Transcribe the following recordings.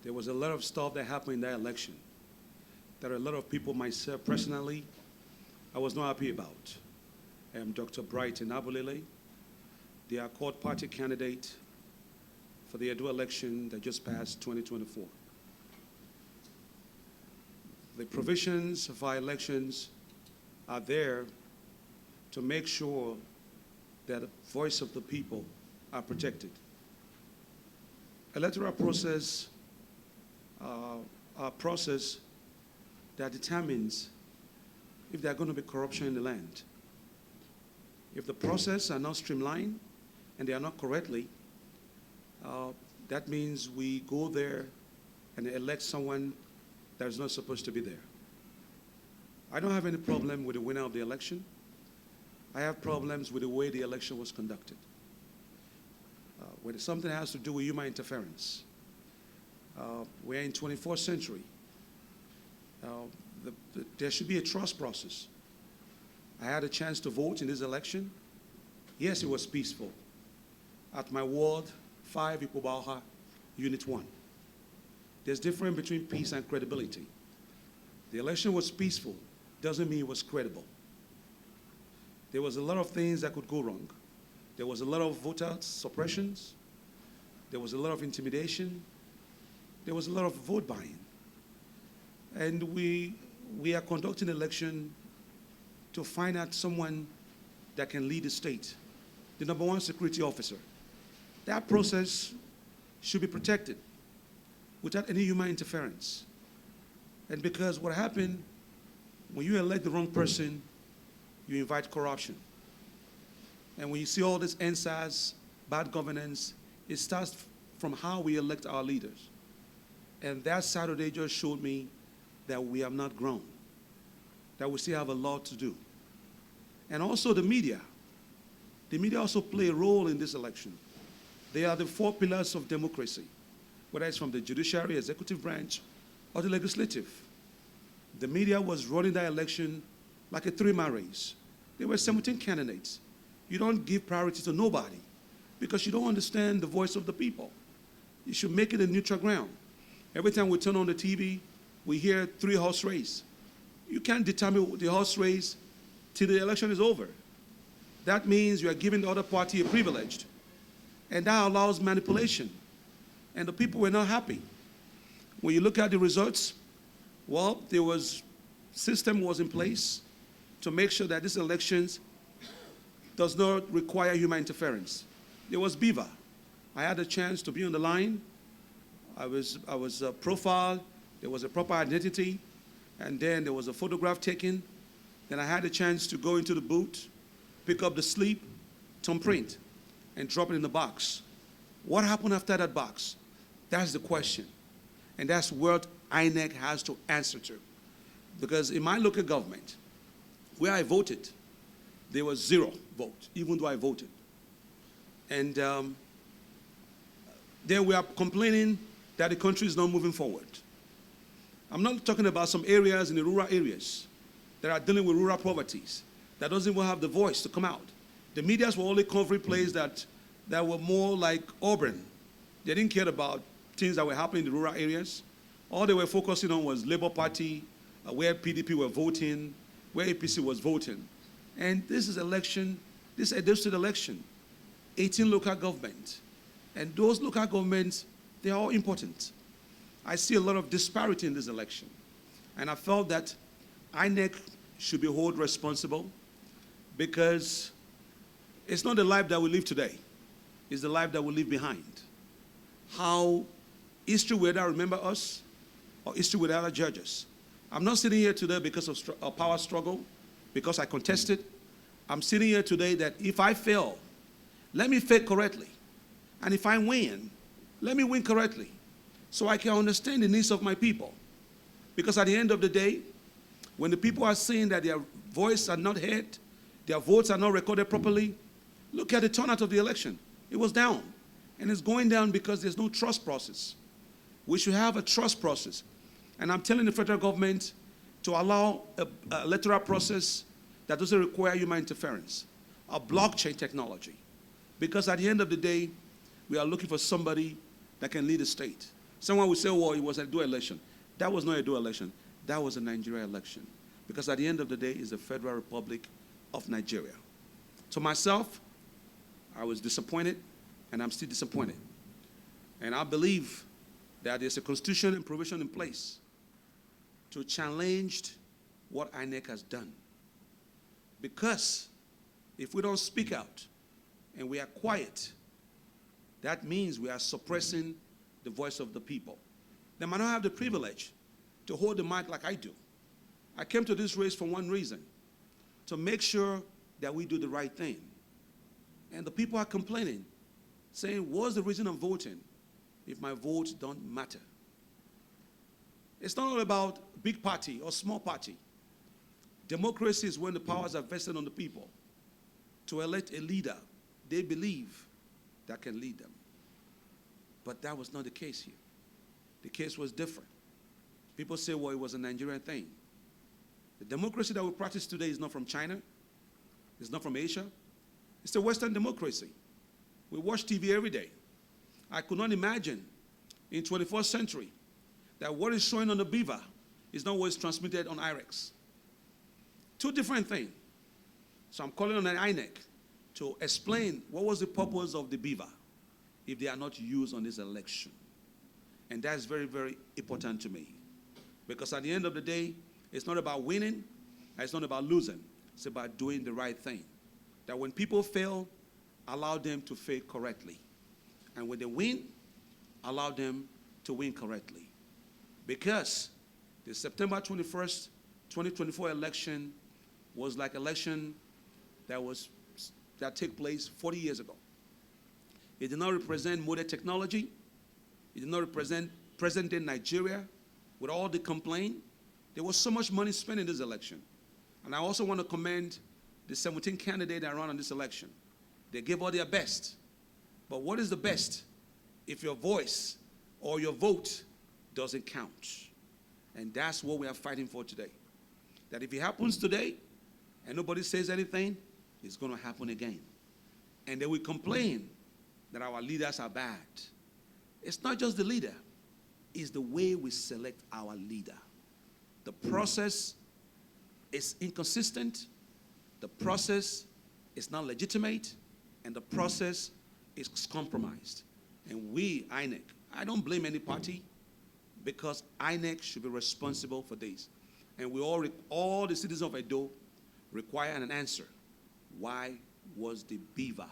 There was a lot of stuff that happened in that election that a lot of people, myself personally, I was not happy about. I am Dr. Brighton Abulele, the Accord Party candidate for the Edo election that just passed 2024. The provisions of our elections are there to make sure that the voice of the people are protected. Electoral process a process that determines if there's going to be corruption in the land. If the process are not streamlined and they are not correctly, that means we go there and elect someone that is not supposed to be there. I don't have any problem with the winner of the election. I have problems with the way the election was conducted. When something has to do with human interference, we're in 24th century. There should be a trust process. I had a chance to vote in this election. Yes, it was peaceful. At my ward, 5 Ipobaha, Unit 1. There's a difference between peace and credibility. The election was peaceful, doesn't mean it was credible. There was a lot of things that could go wrong. There was a lot of voter suppressions. There was a lot of intimidation. There was a lot of vote buying. And we are conducting an election to find out someone that can lead the state, the #1 security officer. That process should be protected without any human interference. And because what happened, when you elect the wrong person, you invite corruption. And when you see all this NSAS, bad governance, it starts from how we elect our leaders. And that Saturday just showed me that we have not grown, that we still have a lot to do. And also the media. The media also play a role in this election. They are the 4 pillars of democracy, whether it's from the judiciary, executive branch, or the legislative. The media was running that election like a 3-man race. There were 17 candidates. You don't give priority to nobody because you don't understand the voice of the people. You should make it a neutral ground. Every time we turn on the TV, we hear 3-horse race. You can't determine the horse race till the election is over. That means you are giving the other party a privilege. And that allows manipulation. And the people were not happy. When you look at the results, well, system was in place to make sure that this elections does not require human interference. There was Beaver. I had a chance to be on the line. I was profiled. There was a proper identity. And then there was a photograph taken. Then I had a chance to go into the booth, pick up the slip, thumbprint, and drop it in the box. What happened after that box? That's the question. And that's what INEC has to answer to. Because in my local government, where I voted, there was 0 vote, even though I voted. And then we are complaining that the country is not moving forward. I'm not talking about some areas in the rural areas that are dealing with rural poverties, that doesn't even have the voice to come out. The medias were only covering places that were more like urban. They didn't care about things that were happening in the rural areas. All they were focusing on was Labour Party, where PDP were voting, where APC was voting. And this is election, this is a state election, 18 local governments. And those local governments, they're all important. I see a lot of disparity in this election. And I felt that INEC should be held responsible because it's not the life that we live today. It's the life that we leave behind. How history will either remember us or history will either judge us. I'm not sitting here today because of a power struggle, because I contested. I'm sitting here today that if I fail, let me fail correctly. And if I win, let me win correctly so I can understand the needs of my people. Because at the end of the day, when the people are saying that their voice are not heard, their votes are not recorded properly, look at the turnout of the election. It was down. And it's going down because there's no trust process. We should have a trust process. And I'm telling the federal government to allow an electoral process that doesn't require human interference, a blockchain technology. Because at the end of the day, we are looking for somebody that can lead the state, Someone will say, well, it was a dual election. That was not a dual election. That was a Nigeria election. Because at the end of the day, it's the Federal Republic of Nigeria. To myself, I was disappointed, and I'm still disappointed. And I believe that there's a constitution and provision in place to challenge what INEC has done. Because if we don't speak out and we are quiet, that means we are suppressing the voice of the people. They might not have the privilege to hold the mic like I do. I came to this race for one reason, to make sure that we do the right thing. And the people are complaining, saying, what's the reason I'm voting if my votes don't matter? It's not all about big party or small party. Democracy is when the powers are vested on the people to elect a leader they believe that can lead them. But that was not the case here. The case was different. People say, well, it was a Nigerian thing. The democracy that we practice today is not from China. It's not from Asia. It's a Western democracy. We watch TV every day. I could not imagine in 21st century that what is showing on the beaver is not what is transmitted on IREX. Two different things. So I'm calling on an INEC to explain what was the purpose of the beaver if they are not used on this election. And that's very, very important to me. Because at the end of the day, it's not about winning, and it's not about losing. It's about doing the right thing. That when people fail, allow them to fail correctly. And when they win, allow them to win correctly. Because the September 21st, 2024 election was like election that took place 40 years ago. It did not represent modern technology. It did not represent present-day Nigeria with all the complaint. There was so much money spent in this election. And I also want to commend the 17 candidates that ran on this election. They gave all their best. But what is the best if your voice or your vote doesn't count? And that's what we are fighting for today. That if it happens today and nobody says anything, it's going to happen again. And they will complain that our leaders are bad. It's not just the leader. It's the way we select our leader. The process is inconsistent. The process is not legitimate. And the process is compromised. And we, INEC, I don't blame any party because INEC should be responsible for this. And we all the citizens of Edo require an answer. Why was the beaver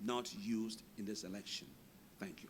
not used in this election? Thank you.